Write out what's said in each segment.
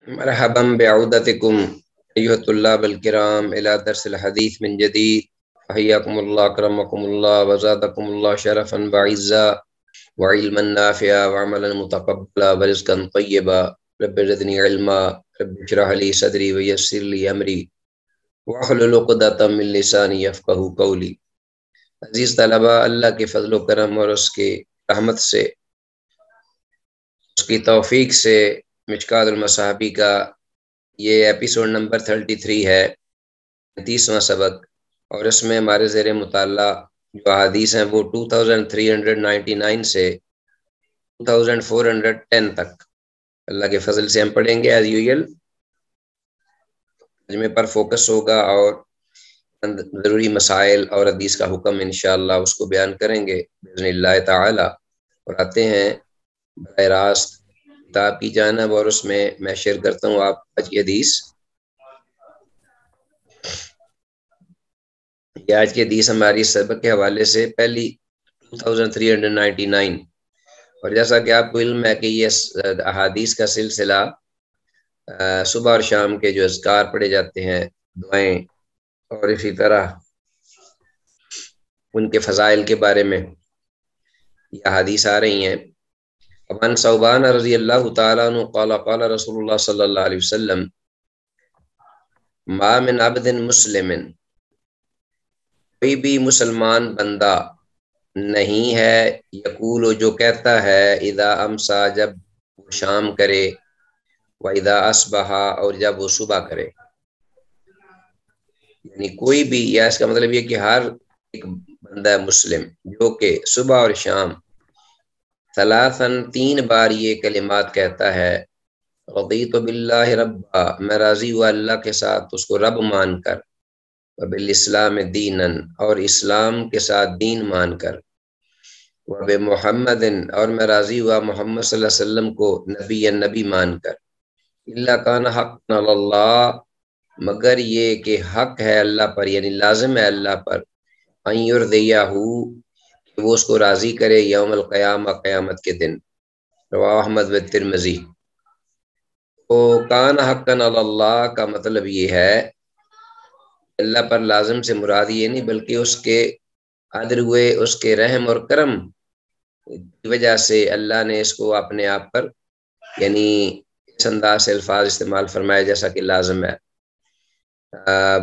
مرحبا بعودتكم أيها الطلاب الكرام إلى درس الحديث من جديد. حياكم الله أكرمكم الله وزادكم الله شرفا وعزا وعلما نافعا وعملا متقبلا ورزقا طيبا. رب زدني علما رب اشرح لي صدري ويسر لي أمري واحلل عقدة من لساني يفقهوا قولي. عزیز طلبہ، اللہ کے فضل و کرم اور اس کی رحمت سے، اس کی توفیق سے مشکات المصابی کا یہ ایپیسوڈ نمبر 33 ہے، 30واں سبق، اور اس میں ہمارے زیر مطالعہ جو احادیث ہیں وہ 2399 سے 2410 تک اللہ کے فضل سے ہم پڑھیں گے. ایز یوزل ترجمے پر فوکس ہوگا اور ضروری مسائل اور حدیث کا حکم انشاءاللہ اس کو بیان کریں گے باذن اللہ تعالی. اور آتے ہیں براہ راست کتاب کی جانب، اور اس میں شیئر کرتا ہوں آپ آج کی حدیث. یہ آج کی حدیث ہماری سبق کے حوالے سے پہلی 2399، اور جیسا کہ آپ کو علم ہے کہ یہ احادیث کا سلسلہ صبح اور شام کے جو اذکار پڑھے جاتے ہیں، دعائیں، اور اسی طرح ان کے فضائل کے بارے میں یہ احادیث آ رہی ہیں. عن ثوبان رضی اللہ تعالیٰ عنہ قال قال رسول اللہ صلی اللہ علیہ وسلم ما من عبد مسلم، کوئی بھی مسلمان بندہ نہیں ہے، یقول جو کہتا ہے، اذا امسا جب وہ شام کرے، و اذا اصبح اور جب وہ صبح کرے. یعنی کوئی بھی، یا اس کا مطلب یہ کہ ہر ایک بندہ مسلم جو کہ صبح اور شام ثلاثاً 3 بار یہ کلمات کہتا ہے، رضیت باللہ ربا، میں راضی ہوا اللہ کے ساتھ اس کو رب مان کر، وبالاسلام دیناً اور اسلام کے ساتھ دین مان کر، وبمحمد اور میں راضی ہوا محمد صلی اللہ علیہ وسلم کو نبی مان کر، الا کان حقا علی اللہ، مگر یہ کہ حق ہے اللہ پر، یعنی لازم ہے اللہ پر، ان یرضیہ، کہ وہ اس کو راضی کرے، یوم القیامہ، قیامت کے دن. رواہ احمد و ترمذی. تو کان حقا علی اللہ کا مطلب یہ ہے اللہ پر لازم سے مراد یہ نہیں، بلکہ اس کے قادر ہوئے، اس کے رحم اور کرم کی وجہ سے اللہ نے اس کو اپنے آپ پر، یعنی اس انداز سے الفاظ استعمال فرمائے جیسا کہ لازم ہے،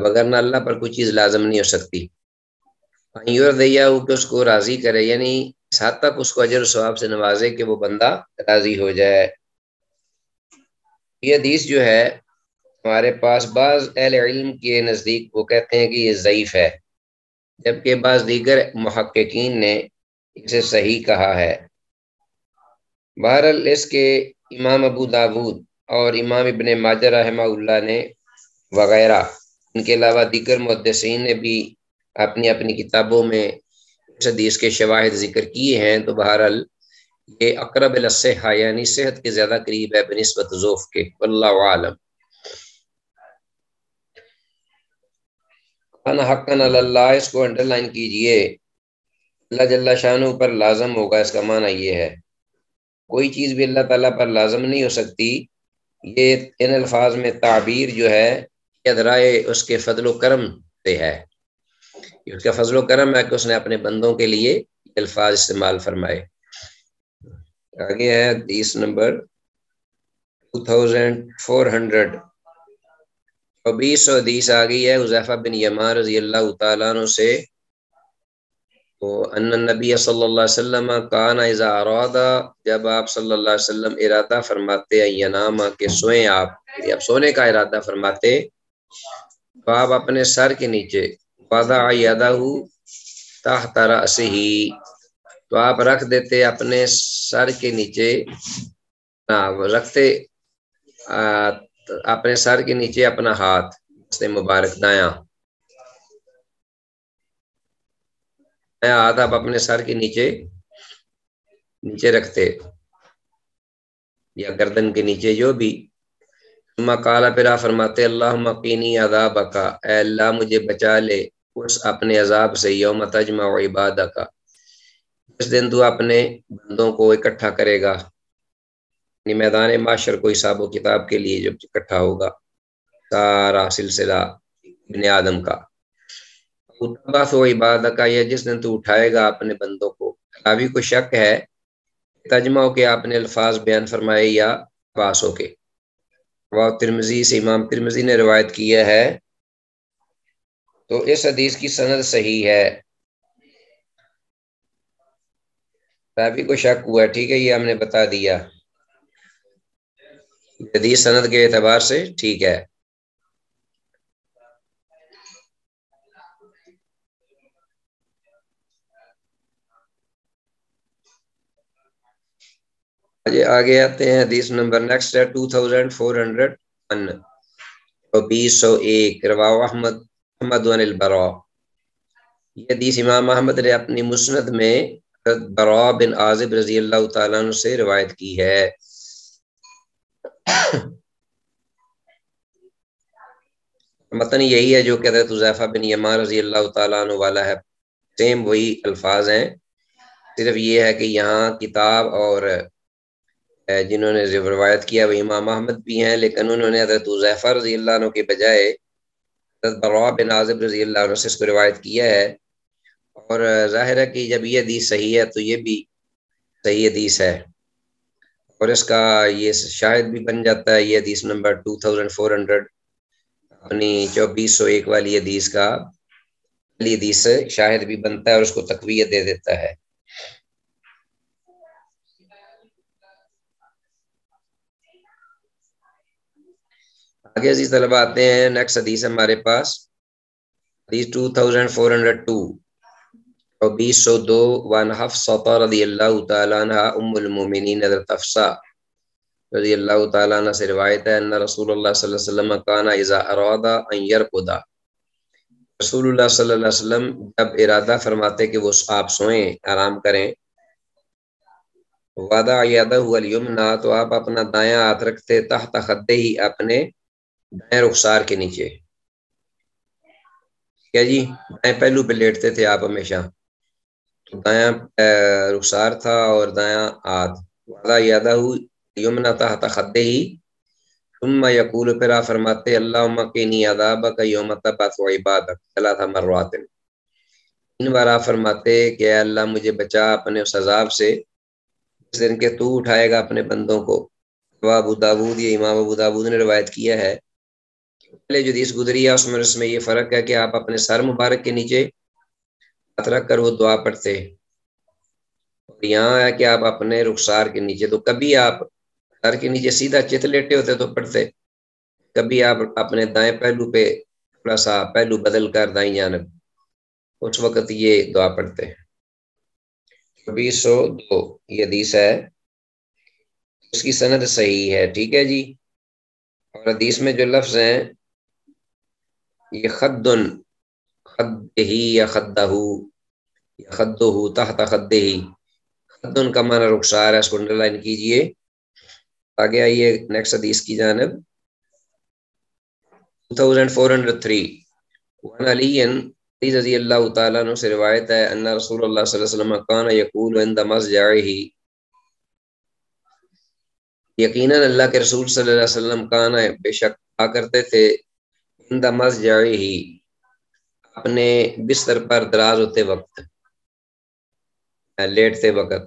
وگرنہ اللہ پر کوئی چیز لازم نہیں ہو سکتی. یرضیہ، کہ اس کو راضی کرے، یعنی اس حد تک اس کو اجر و ثواب سے نوازے کہ وہ بندہ راضی ہو جائے. یہ حدیث جو ہے ہمارے پاس بعض اہل علم کے نزدیک وہ کہتے ہیں کہ یہ ضعیف ہے، جبکہ بعض دیگر محققین نے اسے صحیح کہا ہے. بہرحال اس کے امام ابو داود اور امام ابن ماجہ رحمہ اللہ نے وغیرہ، ان کے علاوہ دیگر محدثین نے بھی اپنی اپنی کتابوں میں اس حدیث کے شواہد ذکر کیے ہیں. تو بہرحال یہ اقرب الی الصحہ، یعنی صحت کے زیادہ قریب ہے بنسبت ضعف کے، واللہ عالم. انا حقا علی اللہ، اس کو انڈر لائن کیجئے، اللہ جل شانہ پر لازم ہوگا. اس کا معنی یہ ہے کوئی چیز بھی اللہ تعالیٰ پر لازم نہیں ہو سکتی. یہ ان الفاظ میں تعبیر جو ہے یہ ذرائع اس کے فضل و کرم سے ہے، اس کا فضل و کرم ہے کہ اس نے اپنے بندوں کے لیے الفاظ استعمال فرمائے. آگے ہے حدیث نمبر 2400، 20 حدیث آ گئی ہے حذیفہ بن یمان رضی اللہ تعالیٰ عنہ سے، تو ان النبی صلی اللہ علیہ وسلم کان اذا اراد، جب آپ صلی اللہ علیہ وسلم ارادہ فرماتے ہیں، ینام کہ سوئیں آپ، یعنی آپ سونے کا ارادہ فرماتے، تو آپ اپنے سر کے نیچے، وضع یدہ تحت رأسہ، تو آپ رکھ دیتے اپنے سر کے نیچے، رکھتے اپنے سر کے نیچے اپنا ہاتھ سے مبارک، دایاں ہاتھ آپ اپنے سر کے نیچے رکھتے، یا گردن کے نیچے، جو بھی. ثم قال، پھر آپ فرماتے، اللہم قینی عذابک، اے اللہ مجھے بچا لے اس اپنے عذاب سے، یوم تجمع عبادک، اس دن تو اپنے بندوں کو اکٹھا کرے گا، میدان معاشر کو حساب و کتاب کے لیے جب اکٹھا ہوگا سارا سلسلہ ابن آدم کا، بات و عبادت کا، یہ جس دن تو اٹھائے گا اپنے بندوں کو۔ راوی کو شک ہے ترجمہ ہو کے آپ نے الفاظ بیان فرمائے یا باس ہو کے۔ وہ ترمذی سے امام ترمذی نے روایت کیا ہے، تو اس حدیث کی سند صحیح ہے۔ راوی کو شک ہوا، ٹھیک ہے، یہ ہم نے بتا دیا، حدیث سند کے اعتبار سے ٹھیک ہے۔ آگے آتے ہیں، حدیث نمبر نیکسٹ ہے 2401 اور 2001، رواه احمد عن البراء۔ یہ حدیث امام احمد نے اپنی مسند میں براء بن عازب رضی اللہ تعالیٰ عنہ سے روایت کی ہے۔ متن یہی ہے جو کہ حضرت حذیفہ بن یمان رضی اللہ تعالیٰ عنہ والا ہے، سیم وہی الفاظ ہیں، صرف یہ ہے کہ یہاں کتاب اور جنہوں نے روایت کیا وہ امام احمد بھی ہیں، لیکن انہوں نے حضرت حذیفہ رضی اللہ عنہ کے بجائے حضرت براء بن عازب رضی اللہ عنہ سے اس کو روایت کیا ہے، اور ظاہر ہے کہ جب یہ حدیث صحیح ہے تو یہ بھی صحیح حدیث ہے، اور اس کا یہ شاہد بھی بن جاتا ہے۔ یہ حدیث نمبر 2400 اپنی 2401 والی حدیث کا حدیث شاہد بھی بنتا ہے اور اس کو تقویت دے دیتا ہے۔ آگے عزیز طلبہ آتے ہیں، نیکسٹ حدیث ہمارے پاس حدیث 2402 اور 2002، وان حفصہ رضی اللہ تعالیٰ عنہ ام المومنین حضرت حفصہ رضی اللہ تعالیٰ عنہ سے روایت ہے، ان رسول اللہ صلی اللہ علیہ وسلم کان اذا اراد ان یرقد، رسول اللہ صلی اللہ علیہ وسلم جب ارادہ فرماتے کہ وہ آپ سوئیں، آرام کریں، وضع یدہ الیمنی، تو آپ اپنا دایاں ہاتھ رکھتے تحت خدہ ہی، اپنے دائیں رخسار کے نیچے، کیا جی دائیں پہلو پہ لیٹتے تھے آپ ہمیشہ، تو دایاں رخسار تھا اور دایاں ہاتھ، وضع یدہ الیمنی تحت خدہ ہی، ثم یقول، پھر آپ فرماتے اللہم قنی عذابک یوم تبعث عبادک 3 مرات، 3 بار آپ فرماتے کہ اے اللہ مجھے بچا اپنے اس عذاب سے جس دن کہ تو اٹھائے گا اپنے بندوں کو۔ ابو داود، یہ امام ابو داود نے روایت کیا ہے، پہلے جو حدیث گزری ہے اس میں یہ فرق ہے کہ آپ اپنے سر مبارک کے نیچے ہاتھ رکھ کر وہ دعا پڑھتے، اور یہاں ہے کہ آپ اپنے رخسار کے نیچے، تو کبھی آپ سر کے نیچے سیدھا چت لیٹے ہوتے تو پڑھتے، کبھی آپ اپنے دائیں پہلو پہ تھوڑا سا پہلو بدل کر دائیں جانب، اس وقت یہ دعا پڑھتے۔ 2402 یہ حدیث ہے، اس کی سند صحیح ہے، ٹھیک ہے جی۔ اور حدیث میں جو لفظ ہیں یہ خدن، خدہی یا خدہ یا خدہ تحت خدہی، خدن کا معنی رخسار ہے، اس کو انڈر لائن کیجئے۔ آگے آئیے نیکسٹ حدیث کی جانب، 2403، وعن علی رضی اللہ تعالیٰ عنہ سے روایت ہے، ان رسول اللہ صلی اللہ علیہ وسلم کان یقول عند مضجعہ، یقیناً اللہ کے رسول صلی اللہ علیہ وسلم کان، بے شک کہا کرتے تھے، عند مضجعہ، اپنے بستر پر دراز ہوتے وقت، لیٹتے وقت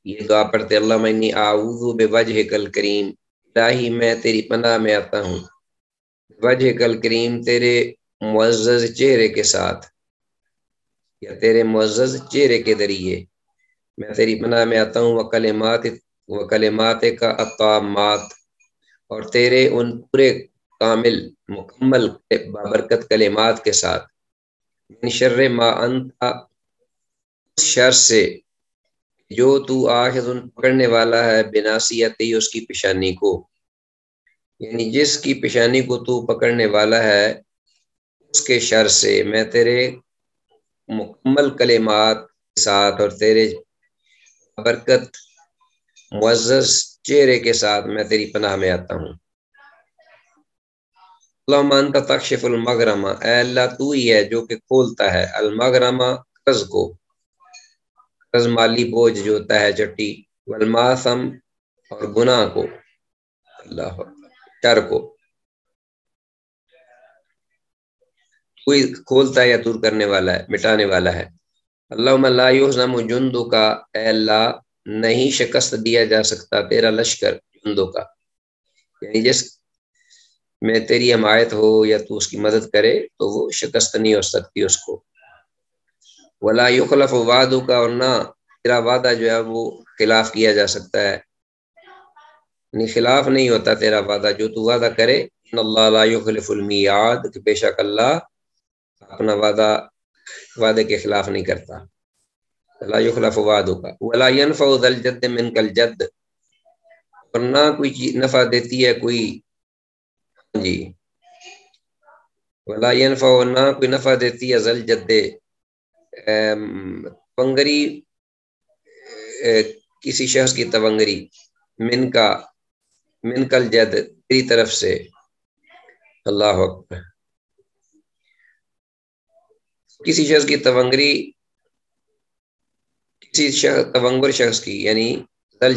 یہ دعا پڑھتے اللہم انی اعوذ بوجہک الکریم، الہی میں تیری پناہ میں آتا ہوں، بوجہک الکریم، تیرے معزز چہرے کے ساتھ، یا تیرے معزز چہرے کے ذریعے میں تیری پناہ میں آتا ہوں، وکلمات کا الطامات، اور تیرے ان پورے کامل مکمل بابرکت کلمات کے ساتھ، من شر ما انت، اس شر سے جو تو آخذ پکڑنے والا ہے، بناصیتی، اس کی پیشانی کو، یعنی جس کی پیشانی کو تو پکڑنے والا ہے اس کے شر سے میں تیرے مکمل کلمات کے ساتھ اور تیرے برکت معزز چہرے کے ساتھ میں تیری پناہ میں آتا ہوں۔ اللہم انت تکشف المغرمہ، اے اللہ تو ہی ہے جو کہ کھولتا ہے المغرمہ، قرض کو، قرض مالی بوجھ جو ہوتا ہے چٹی، والماثم، اور گناہ کو، اللہ شر کو کوئی کھولتا ہے یا دور کرنے والا ہے، مٹانے والا ہے۔ اللہم لا یہزم جندک، اے اللہ نہیں شکست دیا جا سکتا تیرا لشکر، جندوں کا یعنی جس میں تیری حمایت ہو یا تو اس کی مدد کرے تو وہ شکست نہیں ہو سکتی اس کو۔ ولا یخلف وعدک، اور نہ تیرا وعدہ جو ہے وہ خلاف کیا جا سکتا ہے، یعنی خلاف نہیں ہوتا تیرا وعدہ، جو تو وعدہ کرے ان اللہ لا یخلف المیعاد، کہ بے شک اللہ اپنا وعدے کے خلاف نہیں کرتا۔ لا یخلف وعدک ولا ينفع ذا الجد منک الجد، اور نہ کوئی چیز نفع دیتی ہے کوئی جی، ولا ينفع، نہ کوئی نفع دیتی ہے ذا الجد تونگری، کسی شخص کی تونگری، من کل جد تیری طرف سے، اللہ اکبر، کسی شخص کی تونگری، کسی تونگر شخص کی، یعنی زل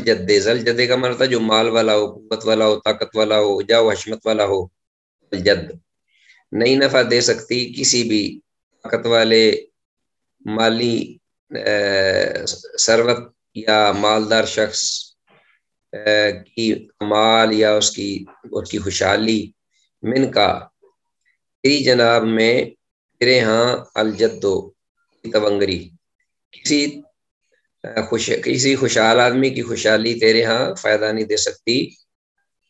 جدے کا مطلب جو مال والا ہو، قوت والا ہو، طاقت والا ہو، جا و حشمت والا ہو، جد نہیں نفع دے سکتی کسی بھی طاقت والے، مالی ثروت یا مالدار شخص کی کمال یا اس کی خوشحالی، من کا تیری جناب میں، تیرے ہاں، الجدو تونگری، کسی خوشحال آدمی کی خوشحالی تیرے ہاں فائدہ نہیں دے سکتی۔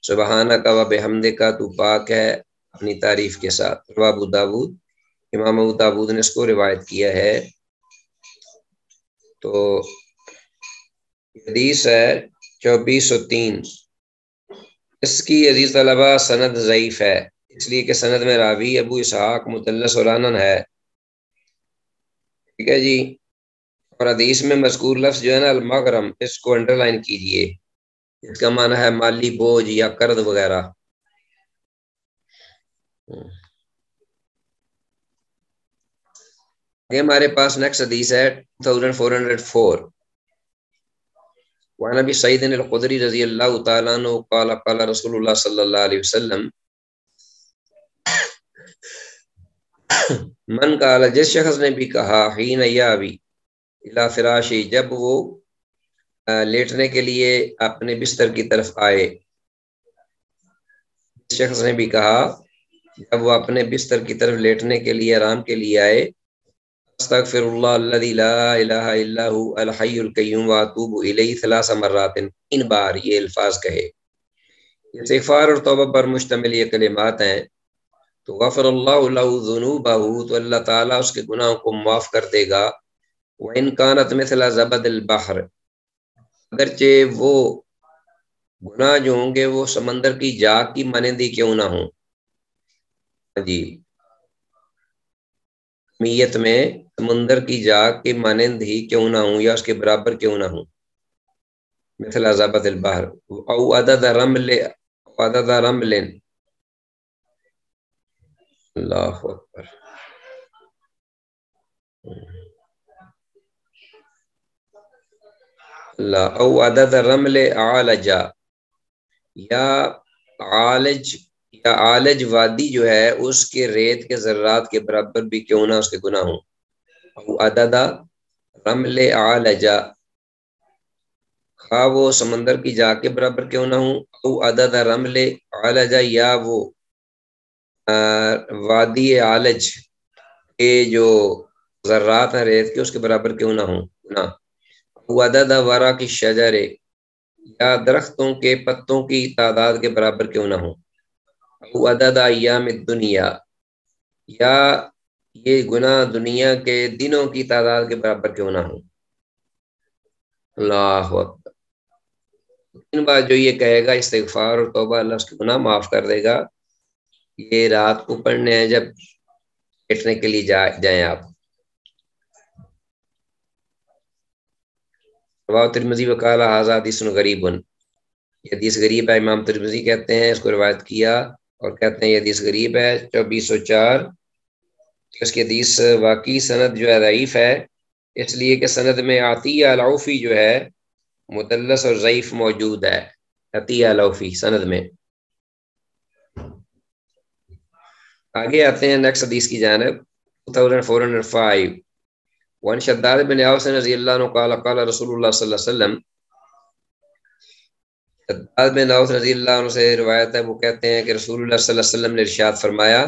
سبحانک و بحمدک، تو پاک ہے اپنی تعریف کے ساتھ۔ ابو داود، امام ابو داود نے اس کو روایت کیا ہے۔ تو حدیث ہے 2403، اس کی عزیز طلبہ سند ضعیف ہے، اس لیے کہ سند میں راوی ابو اسحاق مدلس العنن ہے، ٹھیک ہے جی۔ اور حدیث میں مذکور لفظ جو ہے نا المغرم، اس کو انڈر لائن کیجئے، اس کا معنی ہے مالی بوجھ یا قرض وغیرہ۔ یہ ہمارے پاس نیکسٹ حدیث ہے 2404، وعن ابی سعید الخدری رضی اللہ تعالیٰ عنہ قال قال رسول اللہ صلی اللہ علیہ وسلم، من قال، جس شخص نے بھی کہا، حین یاوی الی فراشی، جب وہ لیٹنے کے لیے اپنے بستر کی طرف آئے، جس شخص نے بھی کہا جب وہ اپنے بستر کی طرف لیٹنے کے لیے، آرام کے لیے آئے، استغفر اللہ الذی لا الہ الا هو الحی القیوم واتوب الیہ 3 مرات، 3 بار یہ الفاظ کہے۔ استغفار اور توبہ پر مشتمل یہ کلمات ہیں، تو غفر اللہ له ذنوبہ، تو اللہ تعالیٰ اس کے گناہوں کو معاف کر دے گا۔ وَإِن كَانَتْ مِثْلَ زَبَدِ الْبَحْرِ، اگرچہ وہ گناہ جو ہوں گے وہ سمندر کی جاگ کی مانندی کیوں نہ ہوں، جی کمیت میں سمندر کی جاگ کے مانند ہی کیوں نہ ہوں یا اس کے برابر کیوں نہ ہوں، مثل زبد البحر، او عدد رمل، اللہ اکبر، اللہ، او عدد رمل عالجا، یا عالج وادی جو ہے اس کے ریت کے ذرات کے برابر بھی کیوں نہ اس کے گناہ ہوں، او عدد رمل عالجا، خواہ وہ سمندر کی جاگ کے برابر کیوں نہ ہوں، او عدد رمل عالجا، یا وہ وادی عالج کے جو ذرات ہیں ریت کے اس کے برابر کیوں نہ ہوں گناہ، او عدد ورا کی شجر، یا درختوں کے پتوں کی تعداد کے برابر کیوں نہ ہوں، او عدد ایام الدنیا، یا یہ گناہ دنیا کے دنوں کی تعداد کے برابر کیوں نہ ہوں، اللہ اکبر۔ 3 بار جو یہ کہے گا استغفار اور توبہ، اللہ اس کے گناہ معاف کر دے گا۔ یہ رات کو پڑھنے ہیں جب بیٹھنے کے لیے جائیں آپ۔ رواه ترمذی وقال ھذا حدیث غریب، یہ حدیث غریب ہے، امام ترمذی کہتے ہیں اس کو روایت کیا اور کہتے ہیں یہ حدیث غریب ہے۔ 2404، اس کی حدیث واقعی سند جو ہے ضعیف ہے، اس لیے کہ سند میں عطیہ العوفی جو ہے مدلس اور ضعیف موجود ہے، عطیہ لوفی سند میں۔ آگے آتے ہیں نیکسٹ حدیث کی جانب 2405 وان شداد بن اوس رضی اللہ عنہ قال قال رسول اللہ صلی اللہ علیہ وسلم، شداد بن اوس رضی اللہ عنہ سے روایت ہے، وہ کہتے ہیں کہ رسول اللہ صلی اللہ علیہ وسلم نے ارشاد فرمایا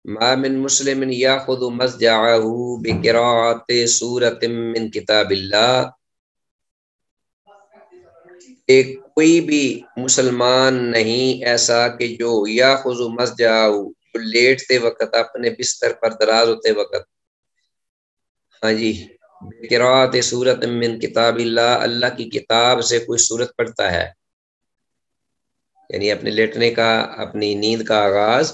ما من مسلم یاخذ مضجعه بقراءۃ سورۃ من کتاب اللہ، ایک کوئی بھی مسلمان نہیں ایسا کہ جو یاخذ مضجعه، جو لیٹتے وقت اپنے بستر پر دراز ہوتے وقت، ہاں جی، قراءۃ سورۃ من کتاب اللہ، اللہ کی کتاب سے کوئی سورت پڑھتا ہے، یعنی اپنے لیٹنے کا، اپنی نیند کا آغاز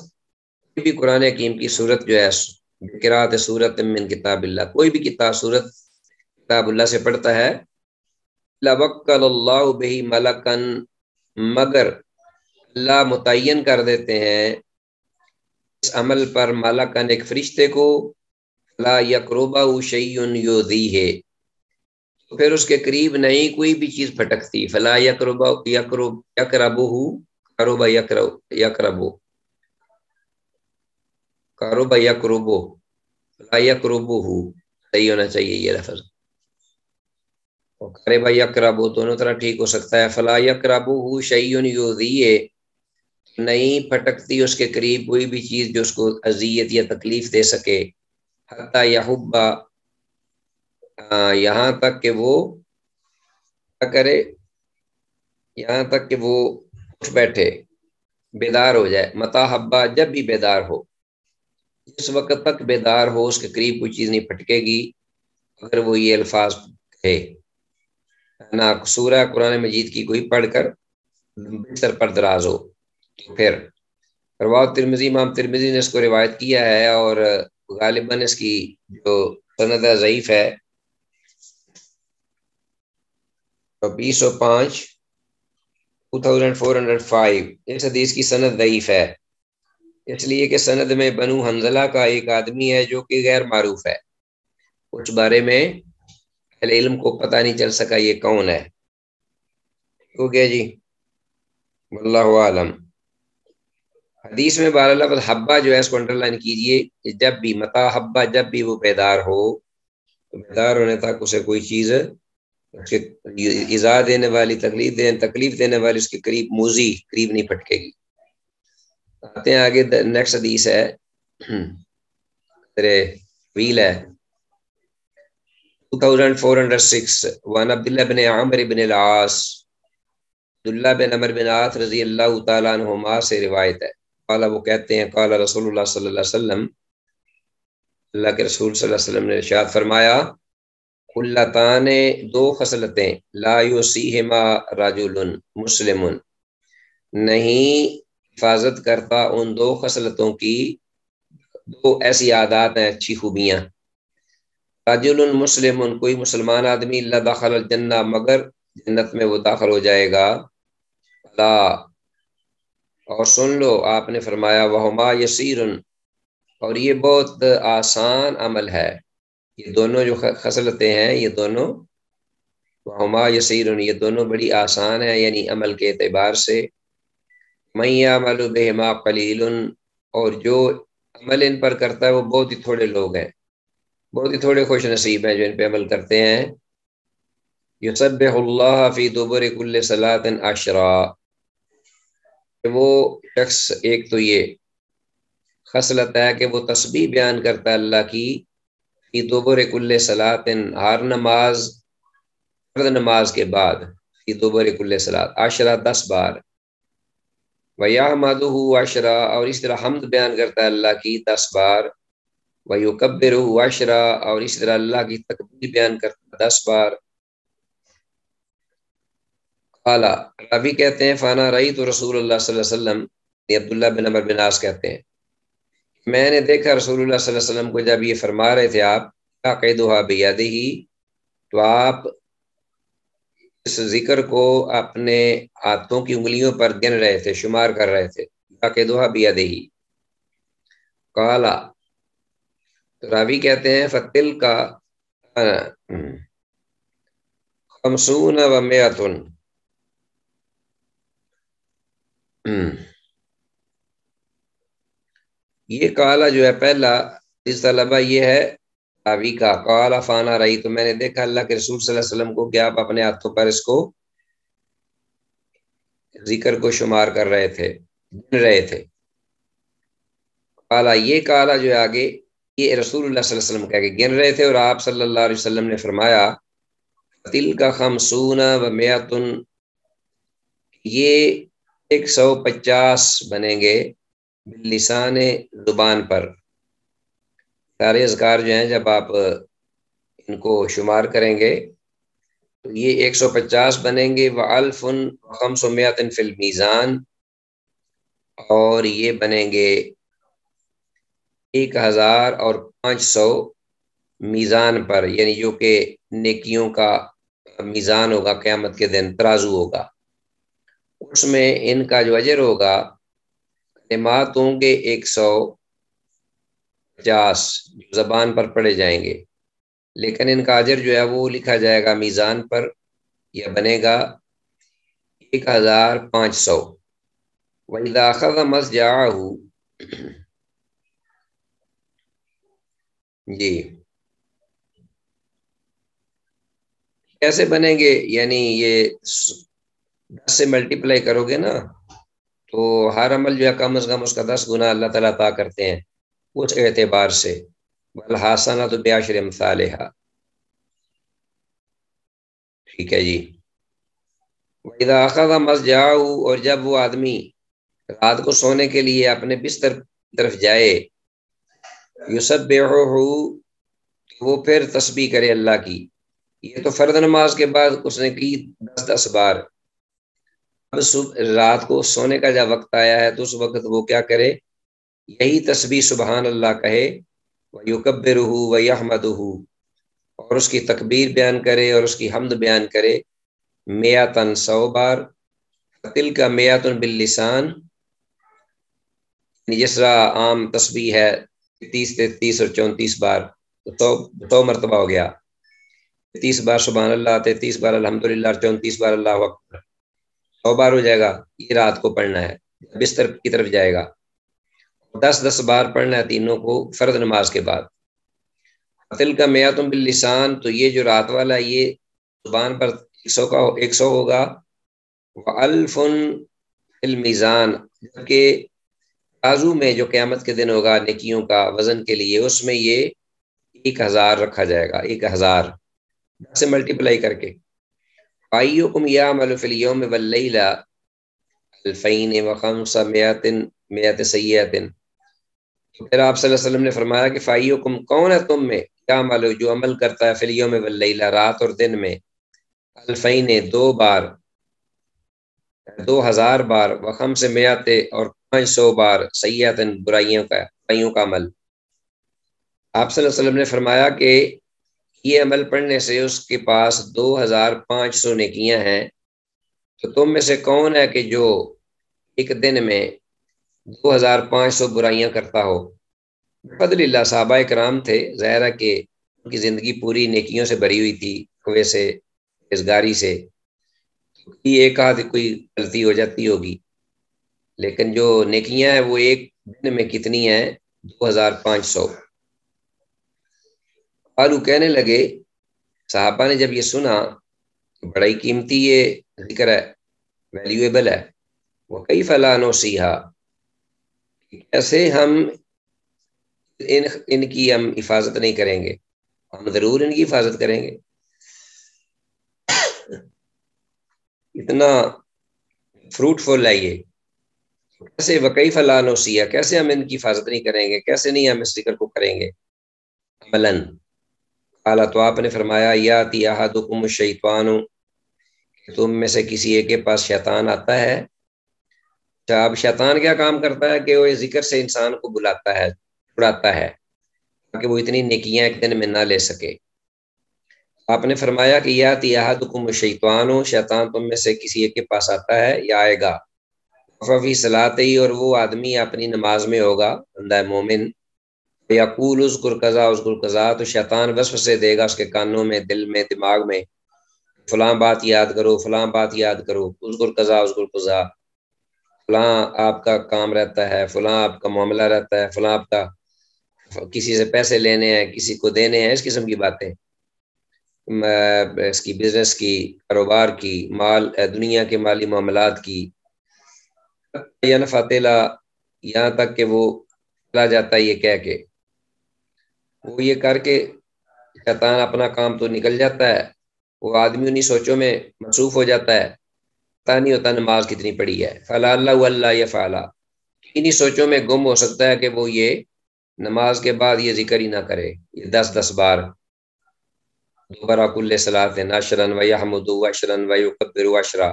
کوئی بھی قرآن حکیم کی سورت جو ہے قراءۃ سورۃ من کتاب اللہ، کوئی بھی کتاب سورت کتاب اللہ سے پڑھتا ہے، لوکل اللہ بہ ملکن، مگر اللہ متعین کر دیتے ہیں اس عمل پر ملکن ایک فرشتے کو، لا یقربہ شیء یؤذیہ، تو پھر اس کے قریب نہیں کوئی بھی چیز پھٹکتی، فلا یقربہ قرب یقربہ فلا یقربہ، صحیح ہونا چاہیے یہ لفظ، قرب یقربہ دونوں طرح ٹھیک ہو سکتا ہے، فلا یقربہ شیء یؤذیہ، نہیں پھٹکتی اس کے قریب کوئی بھی چیز جو اس کو اذیت یا تکلیف دے سکے، حتی یحبہ، یہاں تک کہ وہ کیا کرے، یہاں تک کہ وہ اٹھ بیٹھے، بیدار ہو جائے، متا حبہ جب بھی بیدار ہو، جس وقت تک بیدار ہو اس کے قریب کوئی چیز نہیں پھٹکے گی اگر وہ یہ الفاظ کہے، نہ سورہ قرآن مجید کی کوئی پڑھ کر بستر پر دراز ہو۔ تو پھر رواه ترمذی، امام ترمذی نے اس کو روایت کیا ہے، اور غالباً اس کی جو سند ضعیف ہے 2405 اس حدیث کی سند ضعیف ہے، اس لیے کہ سند میں بنو حنظلہ کا ایک آدمی ہے جو کہ غیر معروف ہے، کچھ بارے میں اہل علم کو پتہ نہیں چل سکا یہ کون ہے، ہو گیا جی، واللہ عالم۔ حدیث میں بارہ لفظ حبہ جو ہے اس کو انڈر لائن کیجئے، جب بھی، متا حبہ جب بھی وہ بیدار ہو، تو بیدار ہونے تک اسے کوئی چیز ایذا دینے والی، تکلیف دینے والی اس کے قریب موزی قریب نہیں پھٹکے گی۔ آتے ہیں آگے، نیکسٹ حدیث ہے، ویل ہے 2406 وان عبداللہ بن عمر بن العاص، عبداللہ بن عمر بن عاص رضی اللہ تعالیٰ عنہما سے روایت ہے، قال وہ کہتے ہیں قال رسول اللہ صلی اللہ علیہ وسلم، اللہ کے رسول صلی اللہ علیہ وسلم نے ارشاد فرمایا خلتان، دو خصلتیں، لا یوصیہما رجل مسلم، نہیں حفاظت کرتا ان دو خصلتوں کی، دو ایسی عادات ہیں، اچھی خوبیاں، رجل مسلم، کوئی مسلمان آدمی، لا دخل الجنہ، مگر جنت میں وہ داخل ہو جائے گا، لا، اور سن لو آپ نے فرمایا وہما یسیر، اور یہ بہت آسان عمل ہے، یہ دونوں جو خصلتیں ہیں یہ دونوں، وہما یسیر، یہ دونوں بڑی آسان ہیں، یعنی عمل کے اعتبار سے، من یعمل بہما قلیل، اور جو عمل ان پر کرتا ہے وہ بہت ہی تھوڑے لوگ ہیں، بہت ہی تھوڑے خوش نصیب ہیں جو ان پہ عمل کرتے ہیں، یسبح اللہ فی دبر کل صلاۃ عشرا، وہ شخص ایک تو یہ خصلت ہے کہ وہ تسبیح بیان کرتا ہے اللہ کی، فی دبر کل صلاۃ، ہر نماز، فرض نماز کے بعد، فی دبر کل صلاۃ عشرا، 10 بار، وَيَحْمَدُهُ عَشْرًا، اور اس طرح حمد بیان کرتا ہے اللہ کی 10 بار، وَيُكَبِّرُهُ عَشْرًا، اور اس طرح اللہ کی تکبیر بیان کرتا ہے 10 بار، قال، ابھی کہتے ہیں فانا رأیت رسول اللہ صلی اللہ علیہ وسلم، عبداللہ بن عمر بن عاص کہتے ہیں میں نے دیکھا رسول اللہ صلی اللہ علیہ وسلم کو جب یہ فرما رہے تھے آپ عقیدہ بیدہ، تو آپ اس ذکر کو اپنے ہاتھوں کی انگلیوں پر گن رہے تھے، شمار کر رہے تھے، عقیدہ بیدہ، قال، تو راوی کہتے ہیں فتل کا 50 و 100، یہ کالا جو ہے پہلا اس طلبہ یہ ہے راوی کا، کالا فانا رہی، تو میں نے دیکھا اللہ کے رسول صلی اللہ علیہ وسلم کو کہ آپ اپنے ہاتھوں پر اس کو ذکر کو شمار کر رہے تھے، گن رہے تھے۔ کالا، یہ کالا جو ہے آگے یہ رسول اللہ صلی اللہ علیہ وسلم کہہ کے گن رہے تھے، اور آپ صلی اللہ علیہ وسلم نے فرمایا تل کا خمسون و میاتن، یہ 150 بنیں گے لسان زبان پر۔ سارے اذکار جو ہیں جب آپ ان کو شمار کریں گے تو یہ 150 بنیں گے، وَأَلْفٌ وَخَمْسُمِائَةٍ فِي الْمِيزَان، اور یہ بنیں گے 1500 میزان پر، یعنی جو کہ نیکیوں کا میزان ہوگا قیامت کے دن، ترازو ہوگا، اس میں ان کا جو اجر ہوگا کلمات ہوں گے 150 زبان پر پڑھے جائیں گے، لیکن ان کا اجر جو ہے وہ لکھا جائے گا میزان پر، یہ بنے گا 1500۔ وَإِذَا أَخَذَ مَضْجَعَهُ، جی کیسے بنیں گے، یعنی یہ 10 سے ملٹیپلائی کرو گے نا تو ہر عمل جو ہے کم از کم اس کا 10 گنا اللہ تعالیٰ عطا کرتے ہیں اس اعتبار سے، وَالْحَسَنَةُ بِعَشْرِ أَمْثَالِهَا، ٹھیک ہے جی۔ وَإِذَا أَخَذَ مَضْجَعَهُ، اور جب وہ آدمی رات کو سونے کے لیے اپنے بستر کی طرف جائے، یسبحہ، وہ پھر تسبیح کرے اللہ کی، یہ تو فرض نماز کے بعد اس نے کی 10 بار، اب رات کو سونے کا جب وقت آیا ہے تو اس وقت وہ کیا کرے، یہی تسبیح سبحان اللہ کہے، وَيُكَبِّرُهُ وَيَحْمَدُهُ، اور اس کی تکبیر بیان کرے اور اس کی حمد بیان کرے، 100 بار، تِلْكَ 100 باللسان، جس طرح عام تسبیح ہے 30 33 اور 34 بار، تو 100 مرتبہ ہو گیا، 30 بار سبحان اللہ، 33 بار الحمدللہ، 34 بار اللہ اکبر، 100 بار ہو جائے گا۔ یہ رات کو پڑھنا ہے، بستر کی طرف جائے گا، 10 بار پڑھنا ہے تینوں کو فرض نماز کے بعد۔ دل کا میاتم باللسان، تو یہ جو رات والا ہے یہ زبان پر 100 ہوگا، وَأَلْفٌ فِي الْمِيزَان، جبکہ ترازو میں جو قیامت کے دن ہوگا نیکیوں کا وزن کے لیے، اس میں یہ 1000 رکھا جائے گا، 1000 سے ملٹیپلائی کر کے۔ أَيُّكُمْ يَعْمَلُ فِي الْيَوْمِ وَاللَّيْلَ 2500 سیئۃ، تو پھر آپ صلی اللہ علیہ وسلم نے فرمایا کہ فَأَيُّكُمْ، کون ہے تم میں، يَعْمَلُ، جو عمل کرتا ہے، فِي الْيَوْمِ وَاللَّيْلَ، رات اور دن میں، 2000 2 بار، 2000 بار، و500 اور 500 بار، سیئۃ برائیوں کا عمل۔ آپ صلی اللہ علیہ وسلم نے فرمایا کہ یہ عمل پڑھنے سے اس کے پاس 2500 نیکیاں ہیں، تو تم میں سے کون ہے کہ جو ایک دن میں 2500 برائیاں کرتا ہو؟ فضل اللہ، صحابہ کرام تھے، ظاہر ہے کہ ان کی زندگی پوری نیکیوں سے بھری ہوئی تھی، کھوے سے، ازگاری سے، ایک آدھ کوئی غلطی ہو جاتی ہوگی، لیکن جو نیکیاں ہیں وہ ایک دن میں کتنی ہیں، 2500۔ قالو، کہنے لگے صحابہ نے جب یہ سنا، بڑا ہی قیمتی یہ ذکر ہے، ویلیویبل ہے، وَكَيْفَ لَا نُحْصِيهَا، کیسے ہم ان کی ہم حفاظت نہیں کریں گے، ہم ضرور ان کی حفاظت کریں گے، اتنا فروٹفل ہے یہ، کیسے وَكَيْفَ لَا نُحْصِيهَا، کیسے ہم ان کی حفاظت نہیں کریں گے، کیسے نہیں ہم اس ذکر کو کریں گے عملاً۔ قال، تو آپ نے فرمایا یاتی احدکم الشیطان، تم میں سے کسی ایک کے پاس شیطان آتا ہے۔ اب شیطان کیا کام کرتا ہے کہ وہ ذکر سے انسان کو بلاتا ہے، چھڑاتا ہے، تاکہ وہ اتنی نیکیاں ایک دن میں نہ لے سکے۔ آپ نے فرمایا کہ یاتی احدکم الشیطان، شیطان تم میں سے کسی ایک کے پاس آتا ہے یا آئے گا، ففی صلاتی، اور وہ آدمی اپنی نماز میں ہوگا، بندہ مومن، یقول اذکر کذا اذکر کذا، تو شیطان وسوسے دے گا اس کے کانوں میں، دل میں، دماغ میں، فلاں بات یاد کرو، فلاں بات یاد کرو، اذکر کذا اذکر کذا، فلاں آپ کا کام رہتا ہے، فلاں آپ کا معاملہ رہتا ہے، فلاں آپ کا کسی سے پیسے لینے ہیں، کسی کو دینے ہیں، اس قسم کی باتیں، اس کی بزنس کی، کاروبار کی، مال دنیا کے مالی معاملات کی، یا نفاتیلا، یہاں تک کہ وہ چلا جاتا ہے یہ کہہ کے، وہ یہ کر کے شیطان اپنا کام تو نکل جاتا ہے، وہ آدمی انہیں سوچوں میں مصروف ہو جاتا ہے، پتہ نہیں ہوتا نماز کتنی پڑھی ہے، فلا اللہ اللہ یا فعلا، انہیں سوچوں میں گم ہو سکتا ہے کہ وہ یہ نماز کے بعد یہ ذکر ہی نہ کرے، یہ 10 بار دوبارہ کل صلاۃ عشرن و یحمد عشرن و یکبر عشرا،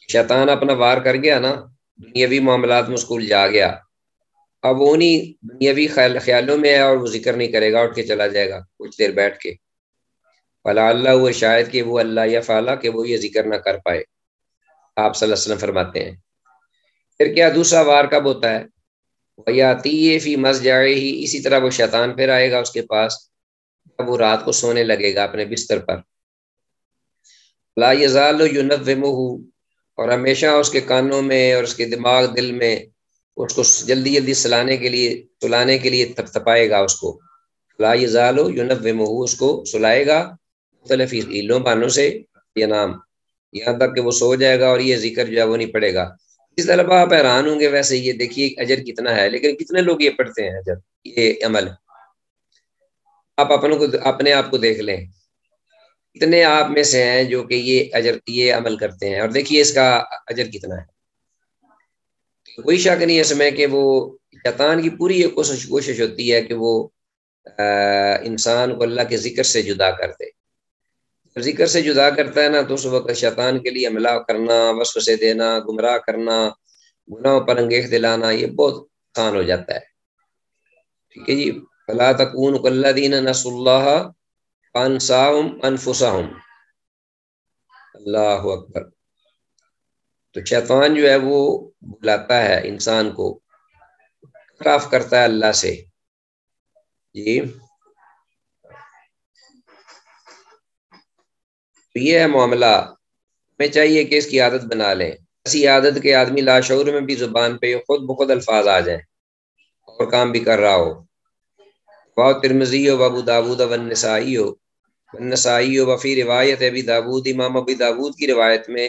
شیطان اپنا وار کر گیا نا، دنیاوی معاملات میں اس کو الجھا گیا، اب وہ انہیں دنیاوی خیالوں میں ہے اور وہ ذکر نہیں کرے گا، اٹھ کے چلا جائے گا کچھ دیر بیٹھ کے، فلا اللہ وہ شاید کہ وہ اللہ یا فعلا کہ وہ یہ ذکر نہ کر پائے۔ آپ صلی اللہ علیہ وسلم فرماتے ہیں پھر کیا دوسرا وار کب ہوتا ہے؟ وَيَأْتِيهِ فِي مَضْجَعِهِ، اسی طرح وہ شیطان پھر آئے گا اس کے پاس جب وہ رات کو سونے لگے گا اپنے بستر پر، لا يزال ينظمه، اور ہمیشہ اس کے کانوں میں اور اس کے دماغ دل میں اس کو جلدی جلدی سلانے کے لیے تپائے گا اس کو، لا يزال ينظمه، اس کو سلائے گا مختلف ہیلوں بانوں سے، یہ نام یہاں تک کہ وہ سو جائے گا اور یہ ذکر جو ہے وہ نہیں پڑے گا۔ اس طلبہ آپ حیران ہوں گے، ویسے یہ دیکھیے اجر کتنا ہے، لیکن کتنے لوگ یہ پڑھتے ہیں اجر، یہ عمل آپ اپنے آپ کو دیکھ لیں، اتنے آپ میں سے ہیں جو کہ یہ عمل کرتے ہیں، اور دیکھیے اس کا اجر کتنا ہے۔ کوئی شک نہیں اس میں کہ وہ شیطان کی پوری یہ کوشش ہوتی ہے کہ وہ انسان کو اللہ کے ذکر سے جدا کر دے، جب ذکر سے جدا کرتا ہے نا تو اس وقت شیطان کے لیے حملہ کرنا، وسوسے دینا، گمراہ کرنا، گناہوں پر انگیخ دلانا، یہ بہت آسان ہو جاتا ہے، ٹھیک ہے جی۔ فلا تکونوا کالذین نسوا اللہ فانساہم انفسہم، اللہ اکبر۔ تو شیطان جو ہے وہ بلاتا ہے انسان کو، کٹ آف کرتا ہے اللہ سے، جی۔ تو یہ ہے معاملہ، ہمیں چاہیے کہ اس کی عادت بنا لیں، ایسی عادت کے آدمی لاشعور میں بھی زبان پہ خود بخود الفاظ آ جائیں اور کام بھی کر رہا ہو۔ واہ ترمذی و ابو داود والنسائی وفی روایت ابی داود، امام ابی داود کی روایت میں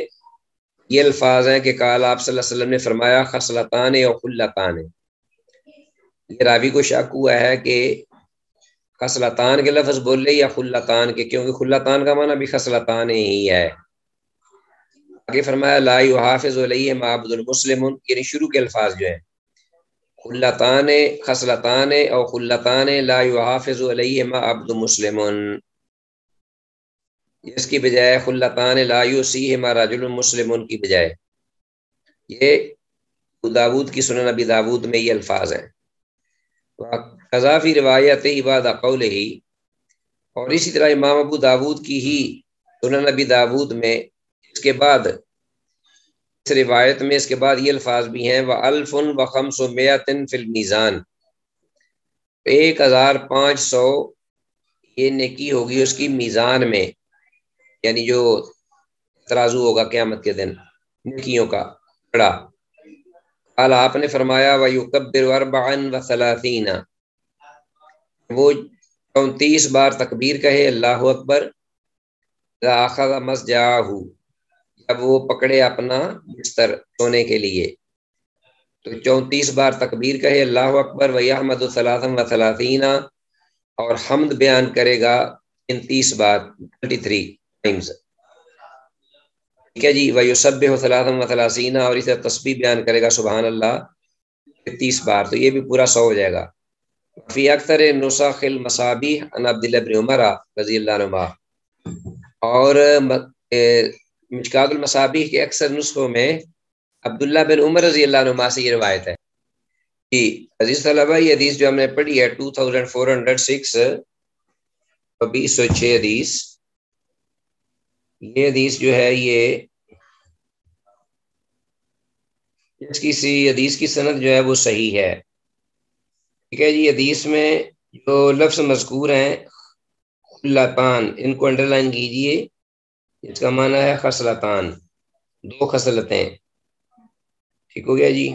یہ الفاظ ہیں کہ قال آپ صلی اللہ علیہ وسلم نے فرمایا خصلتان و خلتان، یہ راوی کو شک ہوا ہے کہ خصلتان کے لفظ بولے یا خلتان کے، کیونکہ خلتان کا معنی بھی خصلتان ہی ہے۔ آگے فرمایا لا یحافظ علیہما عبد المسلم، یعنی شروع کے الفاظ جو ہیں خلتان خصلتان او خلتان لا یحافظ علیہما عبد مسلم، اس کی بجائے خلتان لا یوصیہما رجل مسلم کی بجائے، یہ ابو داود کی سنن ابی داود میں یہ الفاظ ہیں۔ قذافی روایت بعد قولہ، اور اسی طرح امام ابو داود کی ہی سنن ابی داود میں اس کے بعد اس روایت میں اس کے بعد یہ الفاظ بھی ہیں وَأَلْفٌ وَخَمْسُمِائَةٍ فِي الْمِيزَانِ، 1500 یہ نیکی ہوگی اس کی میزان میں، یعنی جو ترازو ہوگا قیامت کے دن نیکیوں کا بڑا۔ قال آپ نے فرمایا وَيُكَبِّرُ 34، وہ 34 بار تکبیر کہے اللہ اکبر، اذا اخذ مسجعہ، جب وہ پکڑے اپنا بستر سونے کے لیے، تو 34 بار تکبیر کہے اللہ اکبر، وَيَحْمَدُ 33، اور حمد بیان کرے گا 33 بار، 33 ٹائمز، ٹھیک ہے جی۔ وَيُسَبِّحُ 33، اور اسے تسبیح بیان کرے گا سبحان اللہ 30 بار، تو یہ بھی پورا 100 ہو جائے گا۔ فی اکثر نسخ المصابیح عن عبداللہ بن عمر رضی اللہ عنہ، اور مشکات المصابیح کے اکثر نسخوں میں عبداللہ بن عمر رضی اللہ عنہ سے یہ روایت ہے جی۔ عزیز طلبہ یہ حدیث جو ہم نے پڑھی ہے 2406 206 حدیث، یہ حدیث جو ہے یہ اس کی حدیث کی سند جو ہے وہ صحیح ہے، ٹھیک ہے جی۔ حدیث میں جو لفظ مذکور ہیں خلتان، ان کو انڈر لائن کیجئے، اس کا معنی ہے خصلتان، 2 خصلتیں، ٹھیک ہو گیا جی،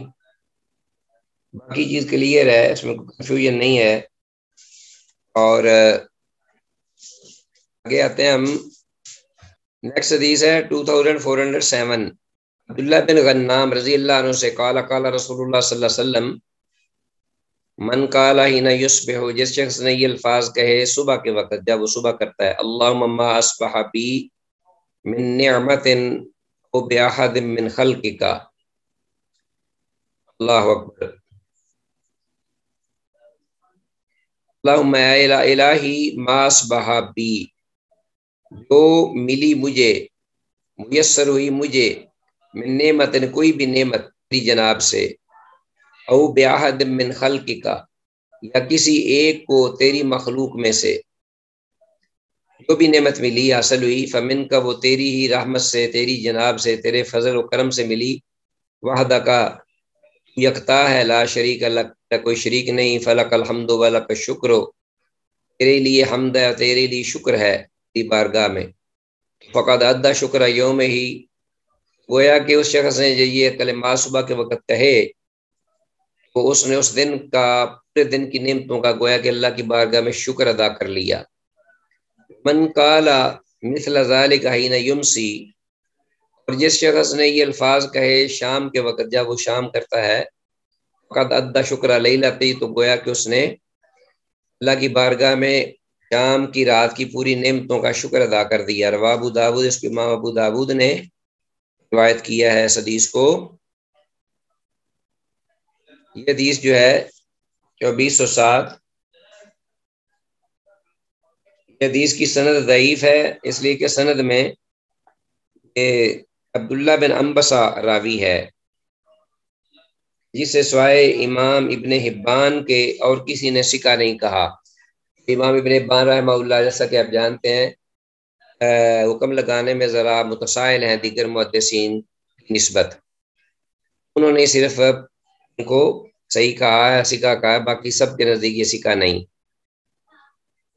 باقی چیز کلیئر ہے، اس میں کوئی کنفیوژن نہیں ہے۔ اور آگے آتے ہیں ہم، نیکسٹ حدیث ہے 2407، عبداللہ بن غنام رضی اللہ عنہ سے قال قال رسول اللہ صلی اللہ علیہ وسلم، من قال حين يصبح، جس شخص نے یہ الفاظ کہے صبح کے وقت جب وہ صبح کرتا ہے، اللهم ما اصبح بی من نعمت او باحد من خلقک، اللہ اکبر، اللهم الہی ما اصبح بی، جو ملی مجھے، میسر ہوئی مجھے، من نعمت، کوئی بھی نعمت تیری جناب سے، او باحد من خلقک، یا کسی ایک کو تیری مخلوق میں سے، جو بھی نعمت ملی حاصل ہوئی، فمن کا، وہ تیری ہی رحمت سے، تیری جناب سے، تیرے فضل و کرم سے ملی، وحدہ کا، یکتا ہے، لا شریک لک، کوئی شریک نہیں، فلک الحمد ولک الشکر، تیرے لیے حمد ہے، تیرے لیے شکر ہے تیری بارگاہ میں، فقد ادا شکر یوم ہی، گویا کہ اس شخص نے جو یہ کلمات صبح کے وقت کہے تو اس نے اس دن کا، پورے دن کی نعمتوں کا گویا کہ اللہ کی بارگاہ میں شکر ادا کر لیا۔ من قال مثل ذلك حين يمسي، اور جس شخص نے یہ الفاظ کہے شام کے وقت جب وہ شام کرتا ہے، فقد ادا شکر لیلتی، تو گویا کہ اس نے اللہ کی بارگاہ میں شام کی رات کی پوری نعمتوں کا شکر ادا کر دیا۔ رواہ ابو داؤد، اس کو امام ابو داؤد نے روایت کیا ہے اس حدیث کو۔ یہ حدیث جو ہے 2407، یہ حدیث کی سند ضعیف ہے، اس لیے کہ سند میں عبداللہ بن انبسہ راوی ہے، جسے سوائے امام ابن حبان کے اور کسی نے ثقہ نہیں کہا۔ امام ابن حبان رحمہ اللہ، جیسا کہ آپ جانتے ہیں، حکم لگانے میں ذرا متسائل ہیں دیگر محدثین کی نسبت، انہوں نے صرف ان کو صحیح کہا ہے، ثقہ کہا ہے، باقی سب کے نزدیک یہ ثقہ نہیں۔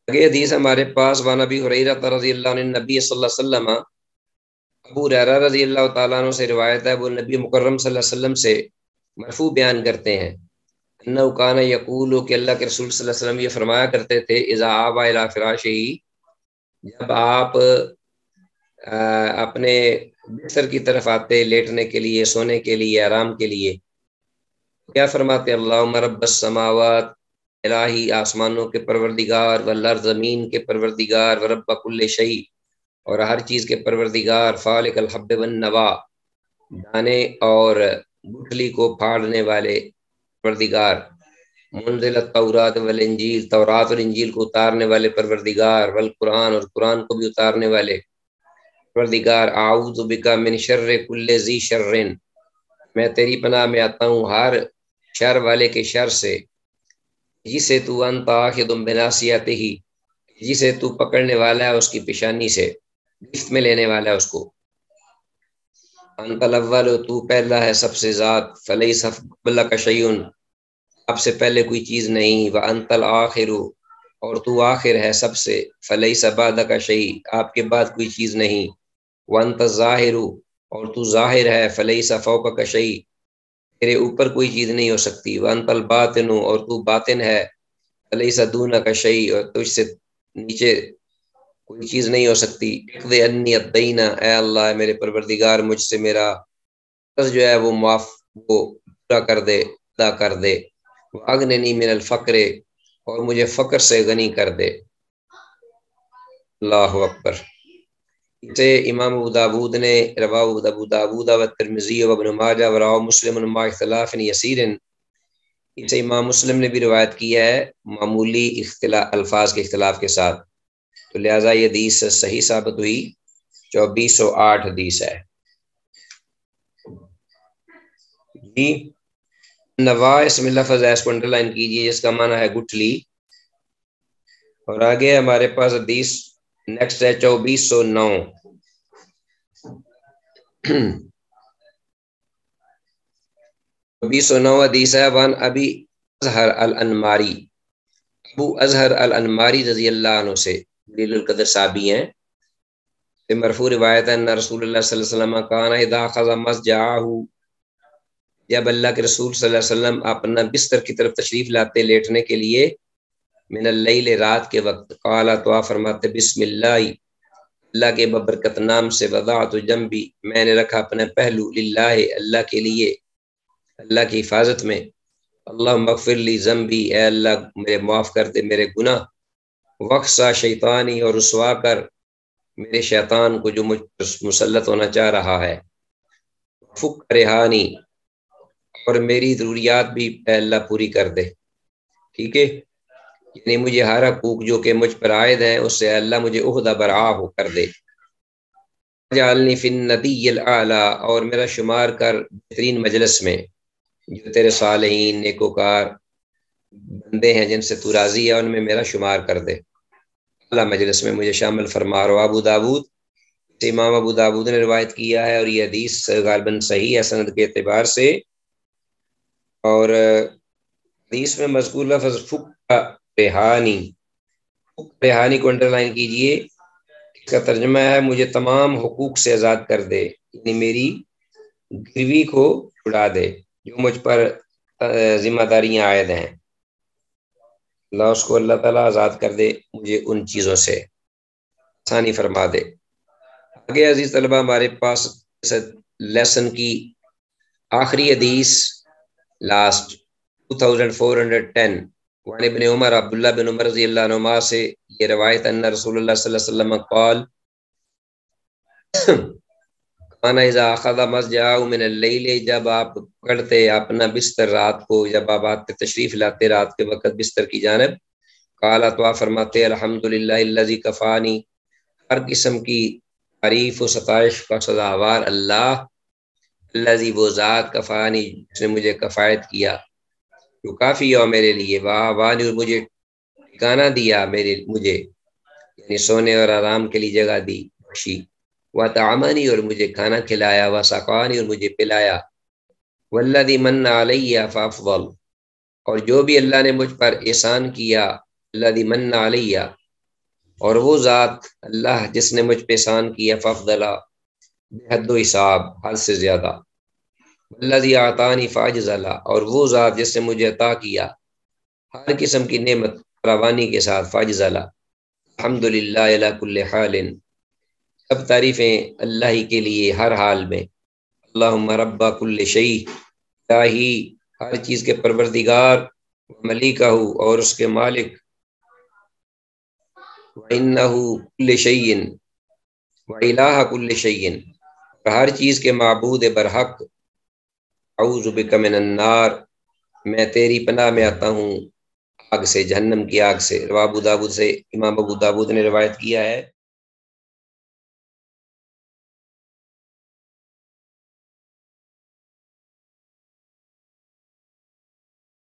آگے حدیث ہمارے پاس، وعن ابی ہریرہ رضی اللہ عنہ نبی صلی اللہ علیہ وسلم، ابو ہریرہ رضی اللہ تعالیٰ عنہ سے روایت ہے، وہ نبی مکرم صلی اللہ علیہ وسلم سے مرفوع بیان کرتے ہیں، انہ کان یقول، کہ اللہ کے رسول صلی اللہ علیہ وسلم یہ فرمایا کرتے تھے، اذا آوى الی فراشہ، جب آپ اپنے بستر کی طرف آتے لیٹنے کے لیے، سونے کے لیے، آرام کے لیے، کیا فرماتے، اللہم رب السماوات، الہی آسمانوں کے پروردگار، والارض، زمین کے پروردگار، ورب کل شیء، اور ہر چیز کے پروردگار، فالق الحب والنوا، دانے اور گٹھلی کو پھاڑنے والے پروردگار، منزل التورات والانجیل، تورات اور انجیل کو اتارنے والے پروردگار، والقرآن، اور قرآن کو بھی اتارنے والے پروردگار، اعوذ بک من شر کل ذی شر، میں تیری پناہ میں آتا ہوں ہر شر والے کے شر سے، جسے تو انت آخذ بناصیتہ، جسے تو پکڑنے والا ہے اس کی پیشانی سے، گرفت میں لینے والا ہے اس کو، انت الاول، تو پہلا ہے سب سے ذات، فلیس قبلک شیء، اب سے پہلے کوئی چیز نہیں، وانت الآخر، اور تو آخر ہے سب سے، فلیس بعدک شیء، آپ کے بعد کوئی چیز نہیں، وانت الظاہر، اور تو ظاہر ہے، فلیس فوقک شیء، تیرے اوپر کوئی چیز نہیں ہو سکتی، وانت الباطن، اور تو باطن ہے، فلیس دونک شیء، اور تجھ سے نیچے کوئی چیز نہیں ہو سکتی، اقض عنی الدین، اے اللہ میرے پروردگار مجھ سے میرا قرض جو ہے وہ معاف، وہ پورا کر دے، ادا کر دے، واغننی من الفقر، اور مجھے فقر سے غنی کر دے، اللہ اکبر۔ اسے امام ابو داود نے رواه ابو داود و ترمذی و ابن ماجہ و رواه مسلم مع اختلاف یسیر، اسے امام مسلم نے بھی روایت کیا ہے معمولی الفاظ کے اختلاف کے ساتھ، تو لہٰذا یہ حدیث صحیح ثابت ہوئی، 2408 حدیث ہے جی۔ نوا اس میں لفظ ہے، اس کو انڈر لائن کیجئے، جس کا معنی ہے گٹھلی، اور آگے ہمارے پاس حدیث نیکسٹ ہے 2409، 2409 حدیث ہے، وان ابی اظہر الانماری، ابو اظہر الانماری رضی اللہ عنہ سے، جلیل القدر صحابی ہیں، مرفوع روایت ہے، ان رسول اللہ صلی اللہ علیہ وسلم کان اذا اخذ مسجعہ، جب اللہ کے رسول صلی اللہ علیہ وسلم اپنا بستر کی طرف تشریف لاتے لیٹنے کے لیے، من اللیل رات کے وقت، قال تو آپ فرماتے بسم اللہ، اللہ کے ببرکت نام سے، وضعت جنبی، میں نے رکھا اپنا پہلو، للہ اللہ کے لیے، اللہ کی حفاظت میں، اللہم اغفر لی ذنبی، اے اللہ میرے معاف کر دے میرے گناہ، وقصا شیطانی، اور رسوا کر میرے شیطان کو جو مجھ پر مسلط ہونا چاہ رہا ہے، فک رہانی، اور میری ضروریات بھی اے اللہ پوری کر دے، ٹھیک ہے، یعنی مجھے ہر حقوق جو کہ مجھ پر عائد ہیں اس سے اللہ مجھے عہدہ برآ ہو کر دے، جعلنی فی الندی الاعلی، اور میرا شمار کر بہترین مجلس میں، جو تیرے صالحین نیکوکار بندے ہیں جن سے تو راضی ہے ان میں میرا شمار کر دے، اللہ مجلس میں مجھے شامل فرما۔ رو ابو داود، امام ابو داود نے روایت کیا ہے، اور یہ حدیث غالباً صحیح ہے سند کے اعتبار سے، اور حدیث میں مذکور لفظ فک ریحانی، فک ریحانی کو انڈر لائن کیجئے، اس کا ترجمہ ہے مجھے تمام حقوق سے آزاد کر دے، یعنی میری گروی کو چھڑا دے جو مجھ پر ذمہ داریاں عائد ہیں، اللہ اس کو اللہ تعالیٰ آزاد کر دے مجھے ان چیزوں سے، آسانی فرما دے۔ آگے عزیز طلبہ ہمارے پاس لیسن کی آخری حدیث، لاسٹ 2410، وعن ابن عمر، عبداللہ بن عمر رضی اللہ عنہما سے یہ روایت، ان رسول اللہ صلی اللہ علیہ وسلم قال کانا اذا اخذ مضجعه من اللیل، جب آپ پکڑتے اپنا بستر رات کو، جب آپ آتے تشریف لاتے رات کے وقت بستر کی جانب، قال تو آپ فرماتے الحمدللہ الذی کفانی، ہر قسم کی تعریف و ستائش کا سزاوار اللہ، الذی وہ ذات، کفانی جس نے مجھے کفایت کیا، جو کافی ہو میرے لیے، واہ وانی، اور مجھے ٹھکانہ دیا مجھے، یعنی سونے اور آرام کے لیے جگہ دی بخشی، وطعمنی، اور مجھے کھانا کھلایا، وسقانی، اور مجھے پلایا، والذی من علی فافضل، اور جو بھی اللہ نے مجھ پر احسان کیا، الذی من علی، اور وہ ذات اللہ جس نے مجھ پہ احسان کیا، فافضل بے حد و حساب، حد سے زیادہ، والذی اعطانی فاجزل، اور وہ ذات جس نے مجھے عطا کیا ہر قسم کی نعمت فراوانی کے ساتھ، فاجزل، الحمدللہ علی کل حال، سب تعریفیں اللہ ہی کے لیے ہر حال میں، اللہم رب کل شیء، الہی ہر چیز کے پروردگار، ملیکہ، اور اس کے مالک، وَإِنَّهُ كُلِّ شَيْءٍ وَإِلَٰهَ كُلِّ شَيْءٍ، ہر چیز کے معبود برحق، اعوذ بک من النار، میں تیری پناہ میں آتا ہوں آگ سے، جہنم کی آگ سے، رواه ابو داود سے، امام ابو داود نے روایت کیا ہے۔